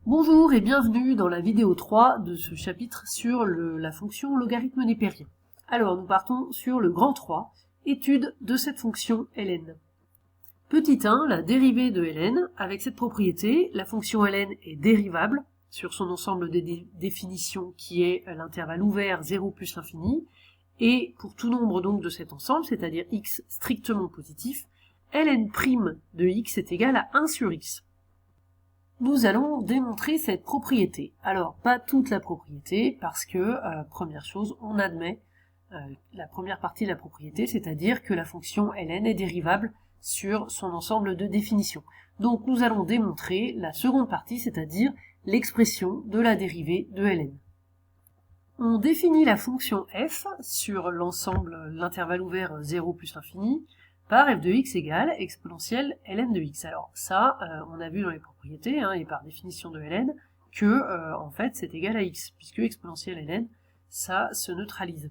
Bonjour et bienvenue dans la vidéo 3 de ce chapitre sur la fonction logarithme népérien. Alors nous partons sur le grand 3, étude de cette fonction ln. Petit 1, la dérivée de ln, avec cette propriété, la fonction ln est dérivable sur son ensemble de définitions qui est l'intervalle ouvert 0 plus l'infini, et pour tout nombre donc de cet ensemble, c'est-à-dire x strictement positif, ln' de x est égal à 1 sur x. Nous allons démontrer cette propriété. Alors, pas toute la propriété, parce que, première chose, on admet la première partie de la propriété, c'est-à-dire que la fonction ln est dérivable sur son ensemble de définitions. Donc, nous allons démontrer la seconde partie, c'est-à-dire l'expression de la dérivée de ln. On définit la fonction f sur l'ensemble, l'intervalle ouvert 0 plus l'infini, par f de x égale exponentielle ln de x. Alors ça, on a vu dans les propriétés, et par définition de ln, que en fait c'est égal à x, puisque exponentielle ln, ça se neutralise.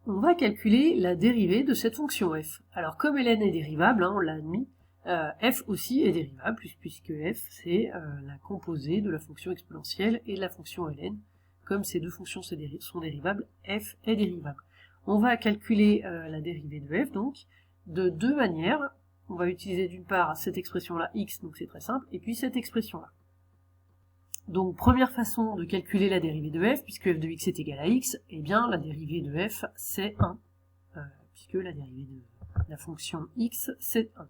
On va calculer la dérivée de cette fonction f. Alors comme ln est dérivable, on l'a admis, f aussi est dérivable, puisque f c'est la composée de la fonction exponentielle et de la fonction ln. Comme ces deux fonctions sont dérivables, f est dérivable. On va calculer la dérivée de f, donc, de deux manières. On va utiliser d'une part cette expression-là, x, donc c'est très simple, et puis cette expression-là. Donc, première façon de calculer la dérivée de f, puisque f de x est égal à x, eh bien, la dérivée de f, c'est 1, puisque la dérivée de la fonction x, c'est 1.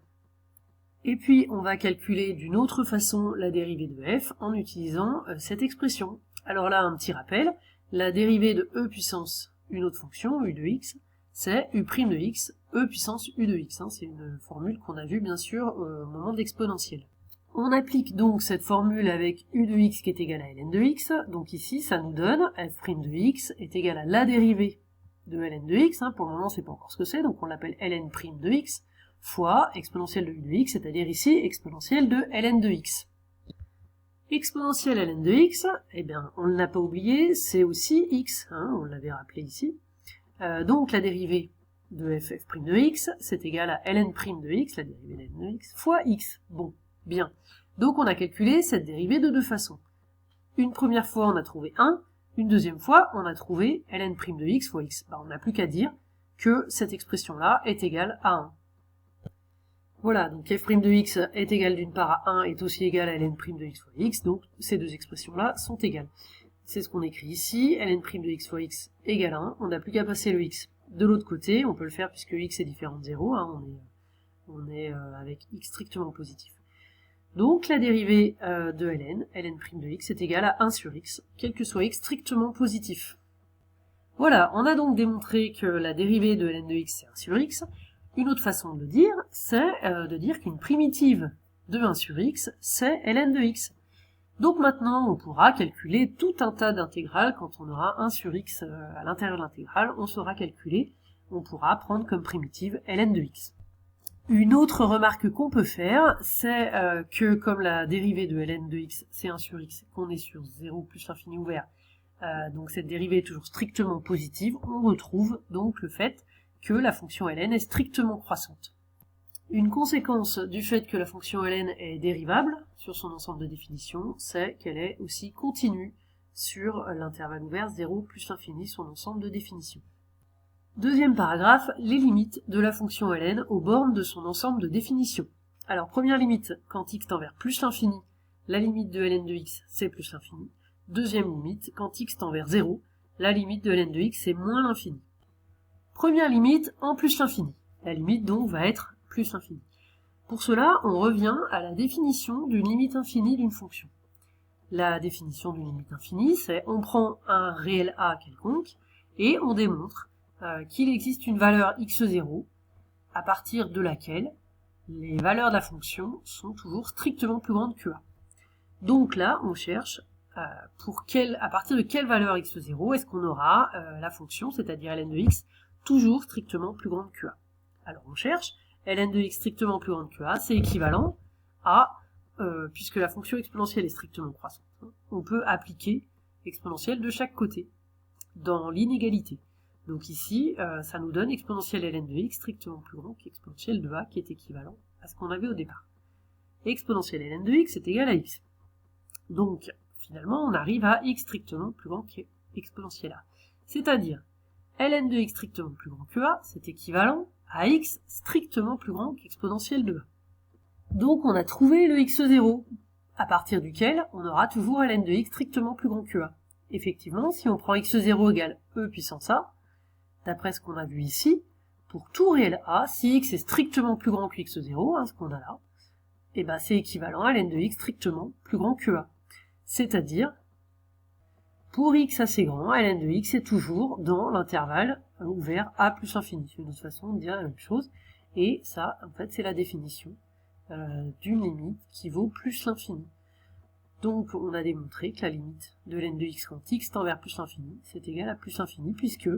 Et puis, on va calculer d'une autre façon la dérivée de f en utilisant cette expression. Alors là, un petit rappel, la dérivée de e puissance une autre fonction, u de x, c'est u' de x, e puissance u de x. C'est une formule qu'on a vue bien sûr au moment d'exponentielle. On applique donc cette formule avec u de x qui est égal à ln de x, donc ici ça nous donne f' de x est égal à la dérivée de ln de x, pour le moment c'est pas encore ce que c'est, donc on l'appelle ln' de x, fois exponentielle de u de x, c'est-à-dire ici exponentielle de ln de x. Exponentielle ln de x, eh bien, on ne l'a pas oublié, c'est aussi x, on l'avait rappelé ici. Donc la dérivée de f' de x, c'est égal à ln' de x, la dérivée de ln de x, fois x. Bon, bien. Donc on a calculé cette dérivée de deux façons. Une première fois, on a trouvé 1, une deuxième fois, on a trouvé ln' de x fois x. On n'a plus qu'à dire que cette expression-là est égale à 1. Voilà, donc f' de x est égal d'une part à 1 est aussi égal à ln' de x fois x, donc ces deux expressions-là sont égales. C'est ce qu'on écrit ici, ln' de x fois x égale 1, on n'a plus qu'à passer le x de l'autre côté, on peut le faire puisque x est différent de 0, on est avec x strictement positif. Donc la dérivée de ln' de x est égale à 1 sur x, quel que soit x strictement positif. Voilà, on a donc démontré que la dérivée de ln de x c'est 1 sur x. Une autre façon de le dire, c'est de dire qu'une primitive de 1 sur x, c'est ln de x. Donc maintenant, on pourra calculer tout un tas d'intégrales. Quand on aura 1 sur x à l'intérieur de l'intégrale, on saura calculer, on pourra prendre comme primitive ln de x. Une autre remarque qu'on peut faire, c'est que comme la dérivée de ln de x, c'est 1 sur x, qu'on est sur 0 plus l'infini ouvert, donc cette dérivée est toujours strictement positive, on retrouve donc le fait que la fonction ln est strictement croissante. Une conséquence du fait que la fonction ln est dérivable sur son ensemble de définitions, c'est qu'elle est aussi continue sur l'intervalle ouvert 0 plus l'infini, son ensemble de définitions. Deuxième paragraphe, les limites de la fonction ln aux bornes de son ensemble de définitions. Alors première limite, quand x tend vers plus l'infini, la limite de ln de x c'est plus l'infini. Deuxième limite, quand x tend vers 0, la limite de ln de x c'est moins l'infini. Première limite en plus l'infini. La limite donc va être plus l'infini. Pour cela, on revient à la définition d'une limite infinie d'une fonction. La définition d'une limite infinie, c'est on prend un réel a quelconque et on démontre qu'il existe une valeur x0 à partir de laquelle les valeurs de la fonction sont toujours strictement plus grandes que a. Donc là, on cherche à partir de quelle valeur x0 est-ce qu'on aura la fonction, c'est-à-dire ln de x, toujours strictement plus grande que a. Alors on cherche, ln de x strictement plus grande que a, c'est équivalent à, puisque la fonction exponentielle est strictement croissante, on peut appliquer exponentielle de chaque côté, dans l'inégalité. Donc ici, ça nous donne exponentielle ln de x strictement plus grand qu'exponentielle de a, qui est équivalent à ce qu'on avait au départ. Exponentielle ln de x est égal à x. Donc, finalement, on arrive à x strictement plus grand qu'exponentielle a. C'est-à-dire, ln de x strictement plus grand que a, c'est équivalent à x strictement plus grand qu'exponentielle de a. Donc, on a trouvé le x0, à partir duquel on aura toujours ln de x strictement plus grand que a. Effectivement, si on prend x0 égale e puissance a, d'après ce qu'on a vu ici, pour tout réel a, si x est strictement plus grand que x0, hein, ce qu'on a là, et ben c'est équivalent à ln de x strictement plus grand que a. C'est-à-dire, pour x assez grand, ln de x est toujours dans l'intervalle ouvert a plus l'infini. C'est une autre façon de dire la même chose. Et ça, en fait, c'est la définition d'une limite qui vaut plus l'infini. Donc, on a démontré que la limite de ln de x quand x tend vers plus l'infini, c'est égal à plus l'infini, puisque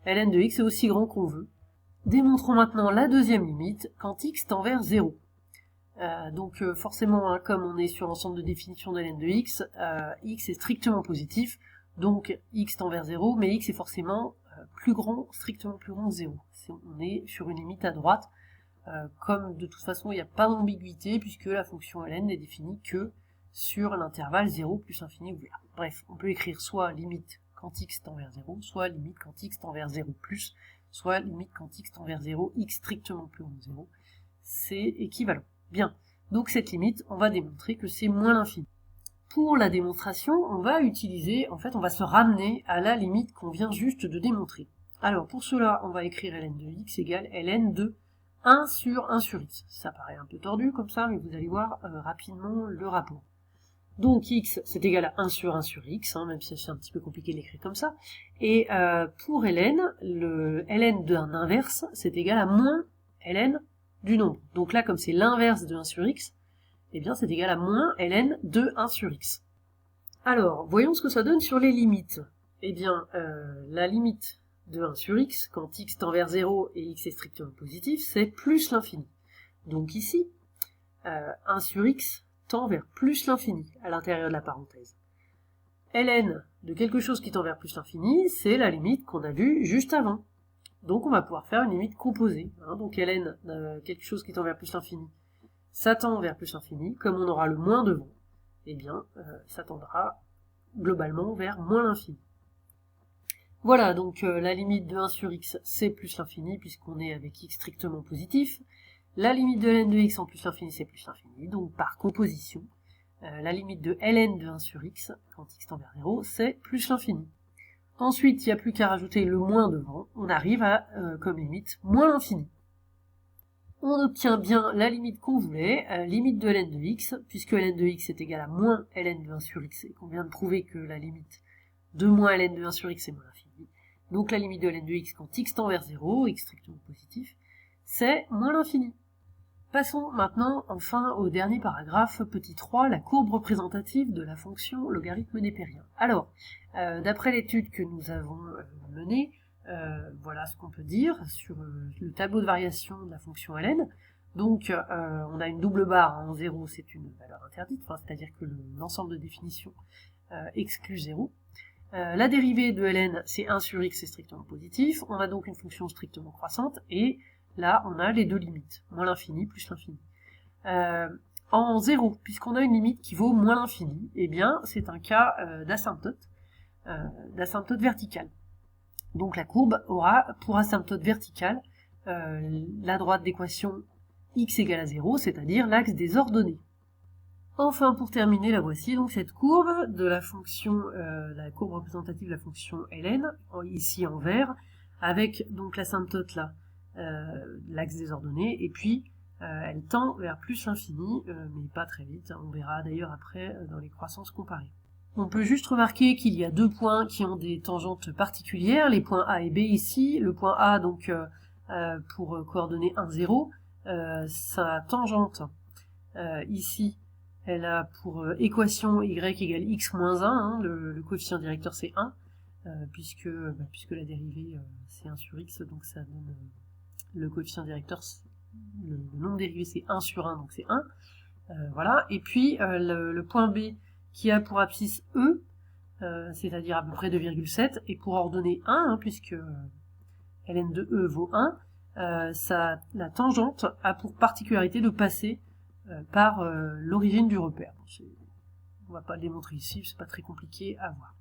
ln de x est aussi grand qu'on veut. Démontrons maintenant la deuxième limite quand x tend vers 0. Donc forcément, hein, comme on est sur l'ensemble de définitions de ln de x, x est strictement positif, donc x tend vers 0, mais x est forcément plus grand, strictement plus grand que 0. On est sur une limite à droite, comme de toute façon il n'y a pas d'ambiguïté, puisque la fonction ln n'est définie que sur l'intervalle 0 plus infini ouvert. Bref, on peut écrire soit limite quand x tend vers 0, soit limite quand x tend vers 0 plus, soit limite quand x tend vers 0, x strictement plus grand que 0, c'est équivalent. Bien, donc cette limite, on va démontrer que c'est moins l'infini. Pour la démonstration, on va utiliser, en fait, on va se ramener à la limite qu'on vient juste de démontrer. Alors, pour cela, on va écrire ln de x égale ln de 1 sur 1 sur x. Ça paraît un peu tordu comme ça, mais vous allez voir rapidement le rapport. Donc x, c'est égal à 1 sur x, hein, même si c'est un petit peu compliqué de l'écrire comme ça. Et pour ln, le ln d'un inverse, c'est égal à moins ln du nombre. Donc là, comme c'est l'inverse de 1 sur x, eh bien c'est égal à moins ln de 1 sur x. Alors, voyons ce que ça donne sur les limites. Eh bien, la limite de 1 sur x, quand x tend vers 0 et x est strictement positif, c'est plus l'infini. Donc ici, 1 sur x tend vers plus l'infini à l'intérieur de la parenthèse. ln de quelque chose qui tend vers plus l'infini, c'est la limite qu'on a vue juste avant. Donc on va pouvoir faire une limite composée. Hein. Donc ln de quelque chose qui tend vers plus l'infini, ça tend vers plus l'infini. Comme on aura le moins devant, eh bien ça tendra globalement vers moins l'infini. Voilà, donc la limite de 1 sur x, c'est plus l'infini, puisqu'on est avec x strictement positif. La limite de ln de x en plus l'infini, c'est plus l'infini. Donc par composition, la limite de ln de 1 sur x, quand x tend vers 0, c'est plus l'infini. Ensuite, il n'y a plus qu'à rajouter le moins devant, on arrive à, comme limite, moins l'infini. On obtient bien la limite qu'on voulait, limite de ln de x, puisque ln de x est égal à moins ln de 1 sur x, et qu'on vient de prouver que la limite de moins ln de 1 sur x est moins l'infini. Donc la limite de ln de x quand x tend vers 0, x strictement positif, c'est moins l'infini. Passons maintenant enfin au dernier paragraphe, petit 3, la courbe représentative de la fonction logarithme népérien. Alors, d'après l'étude que nous avons menée, voilà ce qu'on peut dire sur le tableau de variation de la fonction ln. Donc, on a une double barre, en 0 c'est une valeur interdite, c'est-à-dire que l'ensemble de définitions exclut 0. La dérivée de ln, c'est 1 sur x, c'est strictement positif. On a donc une fonction strictement croissante, et là, on a les deux limites, moins l'infini plus l'infini. En 0, puisqu'on a une limite qui vaut moins l'infini, eh bien, c'est un cas d'asymptote verticale. Donc la courbe aura, pour asymptote verticale, la droite d'équation x égale à 0, c'est-à-dire l'axe des ordonnées. Enfin, pour terminer, la voici, donc cette courbe de la fonction, la courbe représentative de la fonction ln, ici en vert, avec donc l'asymptote là, l'axe des ordonnées, et puis elle tend vers plus l'infini, mais pas très vite, on verra d'ailleurs après dans les croissances comparées. On peut juste remarquer qu'il y a deux points qui ont des tangentes particulières, les points A et B ici. Le point A, donc pour coordonnées 1, 0, sa tangente ici, elle a pour équation y égale x moins 1, hein, le coefficient directeur c'est 1, puisque la dérivée c'est 1 sur x, donc ça donne le coefficient directeur, le nombre dérivé c'est 1 sur 1, donc c'est 1. Voilà, et puis le point B qui a pour abscisse E, c'est-à-dire à peu près 2,7, et pour ordonnée 1, hein, puisque ln de E vaut 1, la tangente a pour particularité de passer par l'origine du repère. va pas le démontrer ici, c'est pas très compliqué à voir.